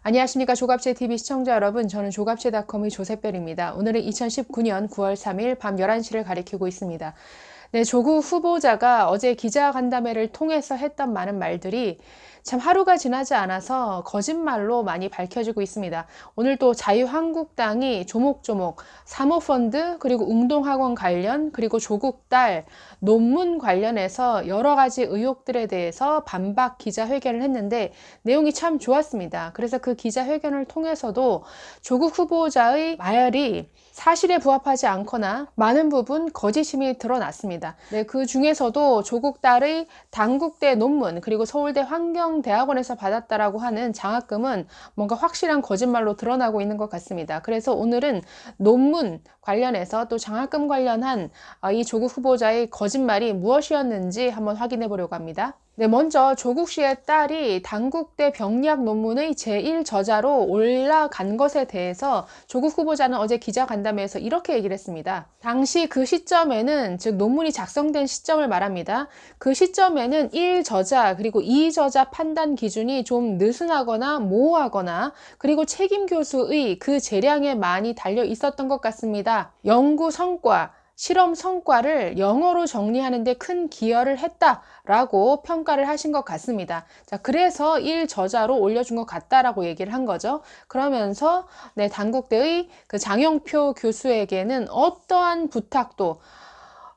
안녕하십니까 조갑제TV 시청자 여러분, 저는 조갑제닷컴의 조셉별입니다. 오늘은 2019년 9월 3일 밤 11시를 가리키고 있습니다. 네, 조국 후보자가 어제 기자간담회를 통해서 했던 많은 말들이 참 하루가 지나지 않아서 거짓말로 많이 밝혀지고 있습니다. 오늘 또 자유한국당이 조목조목 사모펀드 그리고 웅동학원 관련 그리고 조국 딸 논문 관련해서 여러 가지 의혹들에 대해서 반박 기자회견을 했는데 내용이 참 좋았습니다. 그래서 그 기자회견을 통해서도 조국 후보자의 말이 사실에 부합하지 않거나 많은 부분 거짓임이 드러났습니다. 네, 그 중에서도 조국 딸의 단국대 논문 그리고 서울대 환경대학원에서 받았다라고 하는 장학금은 뭔가 확실한 거짓말로 드러나고 있는 것 같습니다. 그래서 오늘은 논문 관련해서 또 장학금 관련한 이 조국 후보자의 거짓말이 무엇이었는지 한번 확인해 보려고 합니다. 네, 먼저 조국 씨의 딸이 단국대 병리학 논문의 제1저자로 올라간 것에 대해서 조국 후보자는 어제 기자간담회에서 이렇게 얘기를 했습니다. 당시 그 시점에는, 즉 논문이 작성된 시점을 말합니다. 그 시점에는 1저자 그리고 2저자 판단 기준이 좀 느슨하거나 모호하거나 그리고 책임 교수의 그 재량에 많이 달려 있었던 것 같습니다. 연구 성과, 실험 성과를 영어로 정리하는 데 큰 기여를 했다라고 평가를 하신 것 같습니다. 자, 그래서 1저자로 올려준 것 같다라고 얘기를 한 거죠. 그러면서 네, 단국대의 그 장영표 교수에게는 어떠한 부탁도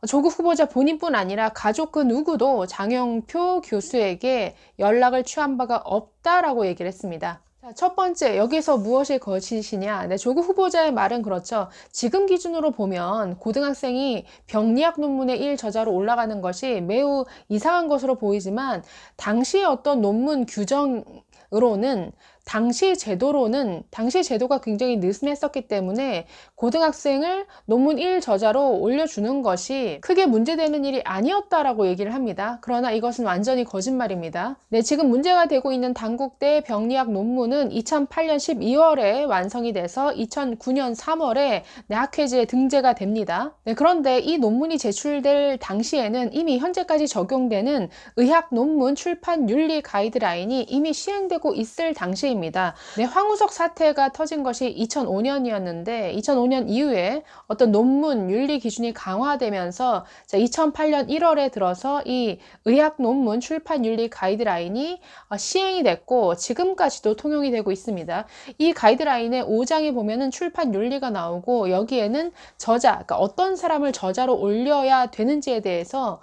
조국 후보자 본인뿐 아니라 가족 그 누구도 장영표 교수에게 연락을 취한 바가 없다라고 얘기를 했습니다. 자, 첫 번째, 여기서 무엇이 거짓이냐? 네, 조국 후보자의 말은 그렇죠. 지금 기준으로 보면 고등학생이 병리학 논문의 1저자로 올라가는 것이 매우 이상한 것으로 보이지만 당시의 어떤 논문 규정으로는 당시 제도가 굉장히 느슨했었기 때문에 고등학생을 논문 1저자로 올려주는 것이 크게 문제되는 일이 아니었다라고 얘기를 합니다. 그러나 이것은 완전히 거짓말입니다. 네, 지금 문제가 되고 있는 단국대 병리학 논문은 2008년 12월에 완성이 돼서 2009년 3월에 학회지에 등재가 됩니다. 네, 그런데 이 논문이 제출될 당시에는 이미 현재까지 적용되는 의학 논문 출판 윤리 가이드라인이 이미 시행되고 있을 당시입니다. 네, 황우석 사태가 터진 것이 2005년이었는데 2005년 이후에 어떤 논문 윤리 기준이 강화되면서 2008년 1월에 들어서 이 의학 논문 출판 윤리 가이드라인이 시행이 됐고 지금까지도 통용이 되고 있습니다. 이 가이드라인의 5장에 보면은 출판 윤리가 나오고 여기에는 저자, 그러니까 어떤 사람을 저자로 올려야 되는지에 대해서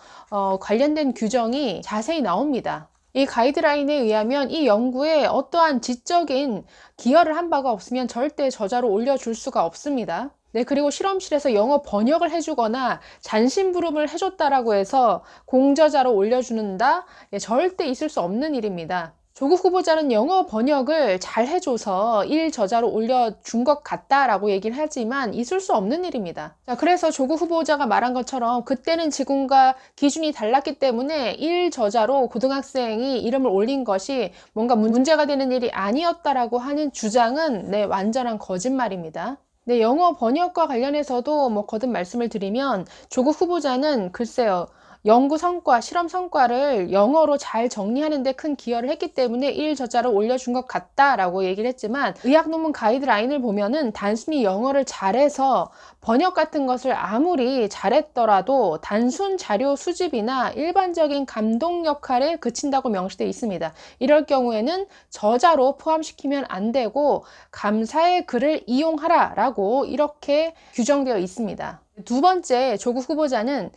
관련된 규정이 자세히 나옵니다. 이 가이드라인에 의하면 이 연구에 어떠한 지적인 기여를 한 바가 없으면 절대 저자로 올려줄 수가 없습니다. 네, 그리고 실험실에서 영어 번역을 해주거나 잔심부름을 해줬다라고 해서 공저자로 올려주는다? 절대 있을 수 없는 일입니다. 조국 후보자는 영어 번역을 잘 해줘서 1저자로 올려준 것 같다라고 얘기를 하지만 있을 수 없는 일입니다. 자, 그래서 조국 후보자가 말한 것처럼 그때는 지금과 기준이 달랐기 때문에 1저자로 고등학생이 이름을 올린 것이 뭔가 문제가 되는 일이 아니었다라고 하는 주장은 네, 완전한 거짓말입니다. 네, 영어 번역과 관련해서도 거듭 말씀을 드리면 조국 후보자는 글쎄요. 연구 성과, 실험 성과를 영어로 잘 정리하는 데 큰 기여를 했기 때문에 1저자로 올려준 것 같다라고 얘기를 했지만 의학 논문 가이드라인을 보면은 단순히 영어를 잘해서 번역 같은 것을 아무리 잘했더라도 단순 자료 수집이나 일반적인 감독 역할에 그친다고 명시되어 있습니다. 이럴 경우에는 저자로 포함시키면 안 되고 감사의 글을 이용하라 라고 이렇게 규정되어 있습니다. 두 번째, 조국 후보자는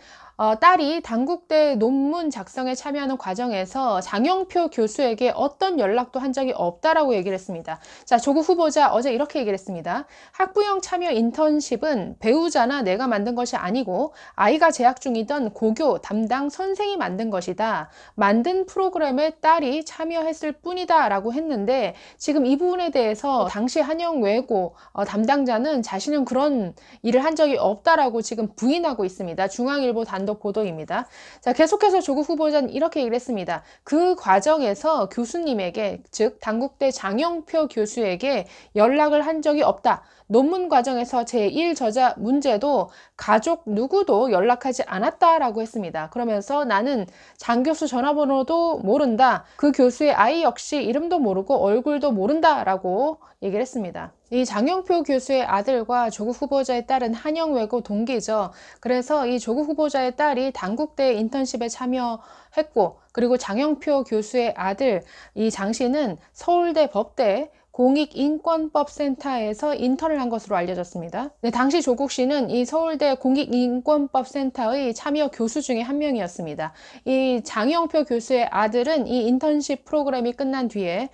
딸이 단국대 논문 작성에 참여하는 과정에서 장영표 교수에게 어떤 연락도 한 적이 없다라고 얘기를 했습니다. 자, 조국 후보자 어제 이렇게 얘기를 했습니다. 학부형 참여 인턴십은 배우자나 내가 만든 것이 아니고 아이가 재학 중이던 고교 담당 선생이 만든 것이다. 만든 프로그램에 딸이 참여했을 뿐이다 라고 했는데 지금 이 부분에 대해서 당시 한영외고 담당자는 자신은 그런 일을 한 적이 없다라고 지금 부인하고 있습니다. 중앙일보 단독 관련도 보도입니다. 자, 계속해서 조국 후보자는 이렇게 얘기를 했습니다. 그 과정에서 교수님에게, 즉 단국대 장영표 교수에게 연락을 한 적이 없다. 논문 과정에서 제1저자 문제도 가족 누구도 연락하지 않았다라고 했습니다. 그러면서 나는 장 교수 전화번호도 모른다. 그 교수의 아이 역시 이름도 모르고 얼굴도 모른다라고 얘기를 했습니다. 이 장영표 교수의 아들과 조국 후보자의 딸은 한영외고 동기죠. 그래서 이 조국 후보자의 딸이 단국대 인턴십에 참여했고, 그리고 장영표 교수의 아들 이 장 씨는 서울대 법대 공익인권법센터에서 인턴을 한 것으로 알려졌습니다. 네, 당시 조국 씨는 이 서울대 공익인권법센터의 참여 교수 중에 한 명이었습니다. 이 장영표 교수의 아들은 이 인턴십 프로그램이 끝난 뒤에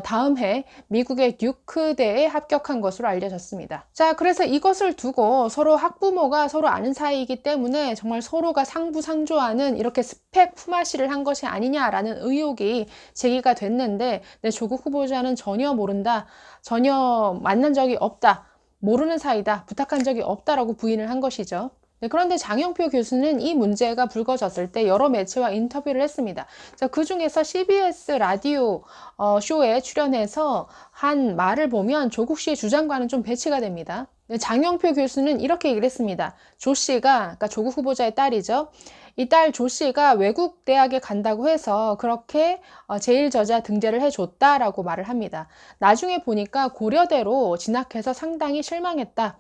다음 해 미국의 듀크대에 합격한 것으로 알려졌습니다. 자, 그래서 이것을 두고 서로 학부모가 서로 아는 사이이기 때문에 정말 서로가 상부상조하는 이렇게 스펙 품앗이를 한 것이 아니냐라는 의혹이 제기가 됐는데, 네, 조국 후보자는 전혀 모른다, 전혀 만난 적이 없다, 모르는 사이다, 부탁한 적이 없다라고 부인을 한 것이죠. 네, 그런데 장영표 교수는 이 문제가 불거졌을 때 여러 매체와 인터뷰를 했습니다. 자, 그 중에서 CBS 라디오 쇼에 출연해서 한 말을 보면 조국 씨의 주장과는 좀 배치가 됩니다. 네, 장영표 교수는 이렇게 얘기를 했습니다. 조 씨가, 그러니까 조국 후보자의 딸이죠. 이 딸 조 씨가 외국 대학에 간다고 해서 그렇게 제1저자 등재를 해줬다라고 말을 합니다. 나중에 보니까 고려대로 진학해서 상당히 실망했다.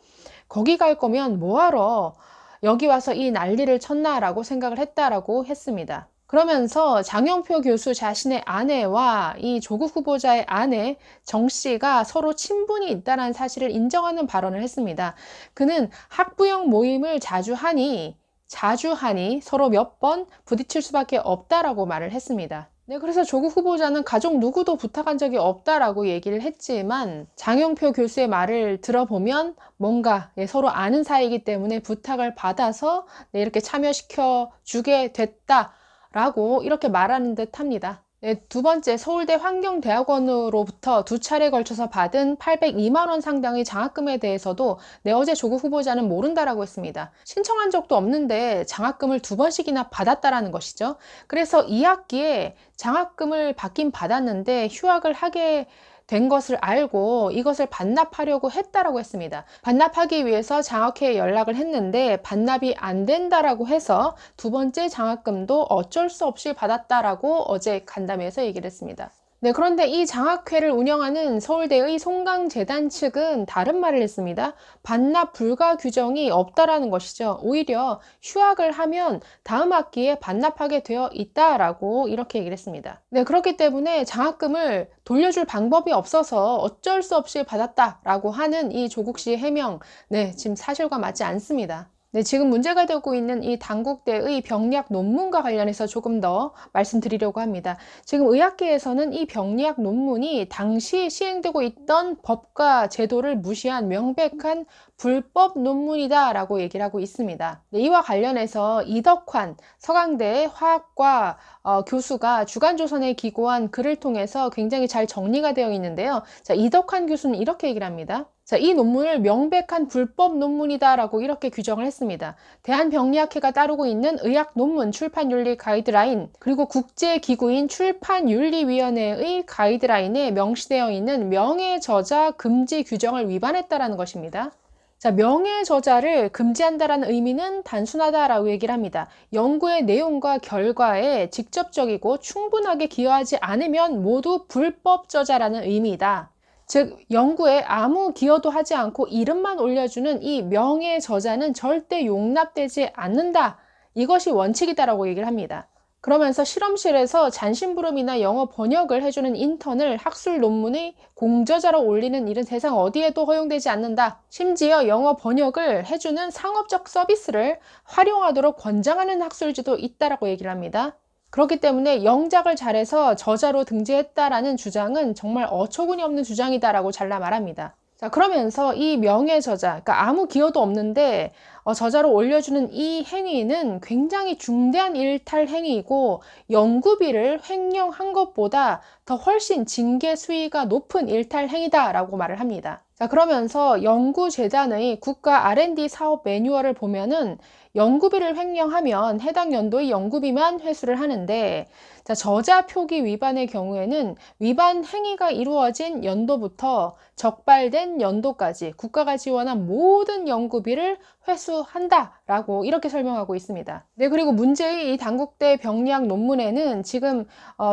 거기 갈 거면 뭐하러 여기 와서 이 난리를 쳤나라고 생각을 했다라고 했습니다. 그러면서 장영표 교수 자신의 아내와 이 조국 후보자의 아내 정 씨가 서로 친분이 있다는 사실을 인정하는 발언을 했습니다. 그는 학부형 모임을 자주 하니 서로 몇 번 부딪힐 수밖에 없다라고 말을 했습니다. 네, 그래서 조국 후보자는 가족 누구도 부탁한 적이 없다라고 얘기를 했지만, 장영표 교수의 말을 들어보면 뭔가 서로 아는 사이이기 때문에 부탁을 받아서 이렇게 참여시켜 주게 됐다라고 이렇게 말하는 듯 합니다. 네, 두 번째, 서울대 환경대학원으로부터 두 차례에 걸쳐서 받은 802만 원 상당의 장학금에 대해서도 어제 조국 후보자는 모른다라고 했습니다. 신청한 적도 없는데 장학금을 두 번씩이나 받았다라는 것이죠. 그래서 2학기에 장학금을 받긴 받았는데 휴학을 하게 된 것을 알고 이것을 반납하려고 했다라고 했습니다. 반납하기 위해서 장학회에 연락을 했는데 반납이 안 된다라고 해서 두 번째 장학금도 어쩔 수 없이 받았다라고 어제 간담회에서 얘기를 했습니다. 네, 그런데 이 장학회를 운영하는 서울대의 송강재단 측은 다른 말을 했습니다. 반납 불가 규정이 없다라는 것이죠. 오히려 휴학을 하면 다음 학기에 반납하게 되어 있다라고 이렇게 얘기를 했습니다. 네, 그렇기 때문에 장학금을 돌려줄 방법이 없어서 어쩔 수 없이 받았다라고 하는 이 조국 씨의 해명, 네, 지금 사실과 맞지 않습니다. 네, 지금 문제가 되고 있는 이 단국대의 병리학 논문과 관련해서 조금 더 말씀드리려고 합니다. 지금 의학계에서는 이 병리학 논문이 당시 시행되고 있던 법과 제도를 무시한 명백한 불법 논문이다라고 얘기를 하고 있습니다. 네, 이와 관련해서 이덕환 서강대 화학과 교수가 주간조선에 기고한 글을 통해서 굉장히 잘 정리가 되어 있는데요. 자, 이덕환 교수는 이렇게 얘기를 합니다. 자, 이 논문을 명백한 불법 논문이다라고 이렇게 규정을 했습니다. 대한병리학회가 따르고 있는 의학 논문 출판윤리 가이드라인, 그리고 국제기구인 출판윤리위원회의 가이드라인에 명시되어 있는 명예저자 금지 규정을 위반했다라는 것입니다. 자, 명예저자를 금지한다라는 의미는 단순하다라고 얘기를 합니다. 연구의 내용과 결과에 직접적이고 충분하게 기여하지 않으면 모두 불법 저자라는 의미이다. 즉, 연구에 아무 기여도 하지 않고 이름만 올려주는 이 명예저자는 절대 용납되지 않는다. 이것이 원칙이다라고 얘기를 합니다. 그러면서 실험실에서 잔심부름이나 영어 번역을 해주는 인턴을 학술 논문의 공저자로 올리는 일은 세상 어디에도 허용되지 않는다. 심지어 영어 번역을 해주는 상업적 서비스를 활용하도록 권장하는 학술지도 있다라고 얘기를 합니다. 그렇기 때문에 영작을 잘해서 저자로 등재했다라는 주장은 정말 어처구니 없는 주장이다라고 잘라 말합니다. 자, 그러면서 이 명예저자, 그러니까 아무 기여도 없는데 저자로 올려주는 이 행위는 굉장히 중대한 일탈 행위이고 연구비를 횡령한 것보다 더 훨씬 징계 수위가 높은 일탈 행위다라고 말을 합니다. 자, 그러면서 연구재단의 국가 R&D 사업 매뉴얼을 보면은 연구비를 횡령하면 해당 연도의 연구비만 회수를 하는데, 자, 저자 표기 위반의 경우에는 위반 행위가 이루어진 연도부터 적발된 연도까지 국가가 지원한 모든 연구비를 회수한다라고 이렇게 설명하고 있습니다. 네, 그리고 문제의 이 단국대 병리학 논문에는 지금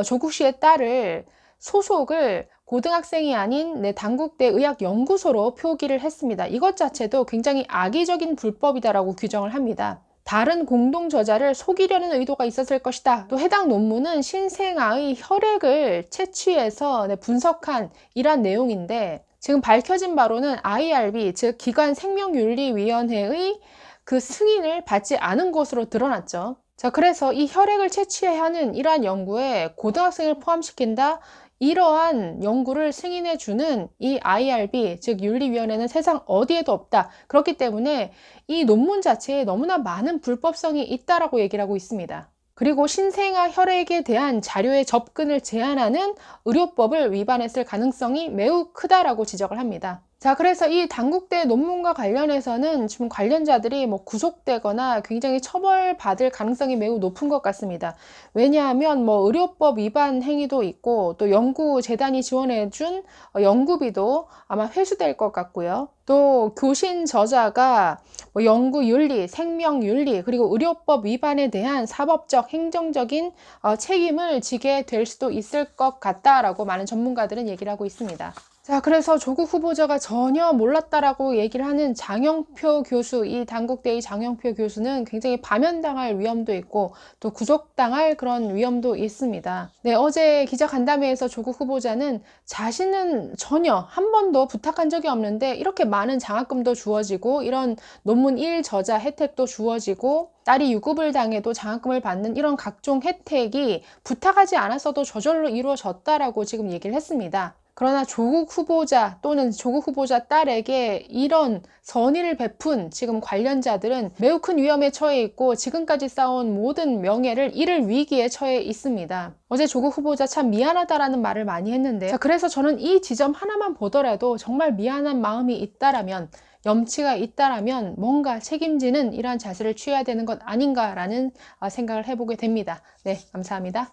조국 씨의 딸을 소속을 고등학생이 아닌 단국대 의학연구소로 표기를 했습니다. 이것 자체도 굉장히 악의적인 불법이다라고 규정을 합니다. 다른 공동 저자를 속이려는 의도가 있었을 것이다. 또 해당 논문은 신생아의 혈액을 채취해서 분석한 이러한 내용인데, 지금 밝혀진 바로는 IRB, 즉 기관생명윤리위원회의 그 승인을 받지 않은 것으로 드러났죠. 자, 그래서 이 혈액을 채취해야 하는 이러한 연구에 고등학생을 포함시킨다, 이러한 연구를 승인해 주는 이 IRB, 즉 윤리위원회는 세상 어디에도 없다. 그렇기 때문에 이 논문 자체에 너무나 많은 불법성이 있다라고 얘기를 하고 있습니다. 그리고 신생아 혈액에 대한 자료의 접근을 제한하는 의료법을 위반했을 가능성이 매우 크다라고 지적을 합니다. 자, 그래서 이 단국대 논문과 관련해서는 지금 관련자들이 구속되거나 굉장히 처벌받을 가능성이 매우 높은 것 같습니다. 왜냐하면 의료법 위반 행위도 있고, 또 연구재단이 지원해준 연구비도 아마 회수될 것 같고요. 또 교신 저자가 연구윤리, 생명윤리, 그리고 의료법 위반에 대한 사법적, 행정적인 책임을 지게 될 수도 있을 것 같다라고 많은 전문가들은 얘기를 하고 있습니다. 자, 그래서 조국 후보자가 전혀 몰랐다라고 얘기를 하는 장영표 교수, 이 단국대의 장영표 교수는 굉장히 파면당할 위험도 있고 또 구속당할 그런 위험도 있습니다. 네, 어제 기자간담회에서 조국 후보자는 자신은 전혀 한 번도 부탁한 적이 없는데 이렇게 많은 장학금도 주어지고 이런 논문 1저자 혜택도 주어지고 딸이 유급을 당해도 장학금을 받는 이런 각종 혜택이 부탁하지 않았어도 저절로 이루어졌다라고 지금 얘기를 했습니다. 그러나 조국 후보자 또는 조국 후보자 딸에게 이런 선의를 베푼 지금 관련자들은 매우 큰 위험에 처해 있고 지금까지 쌓아온 모든 명예를 잃을 위기에 처해 있습니다. 어제 조국 후보자 참 미안하다라는 말을 많이 했는데, 자, 그래서 저는 이 지점 하나만 보더라도 정말 미안한 마음이 있다라면, 염치가 있다라면 뭔가 책임지는 이러한 자세를 취해야 되는 것 아닌가라는 생각을 해보게 됩니다. 네, 감사합니다.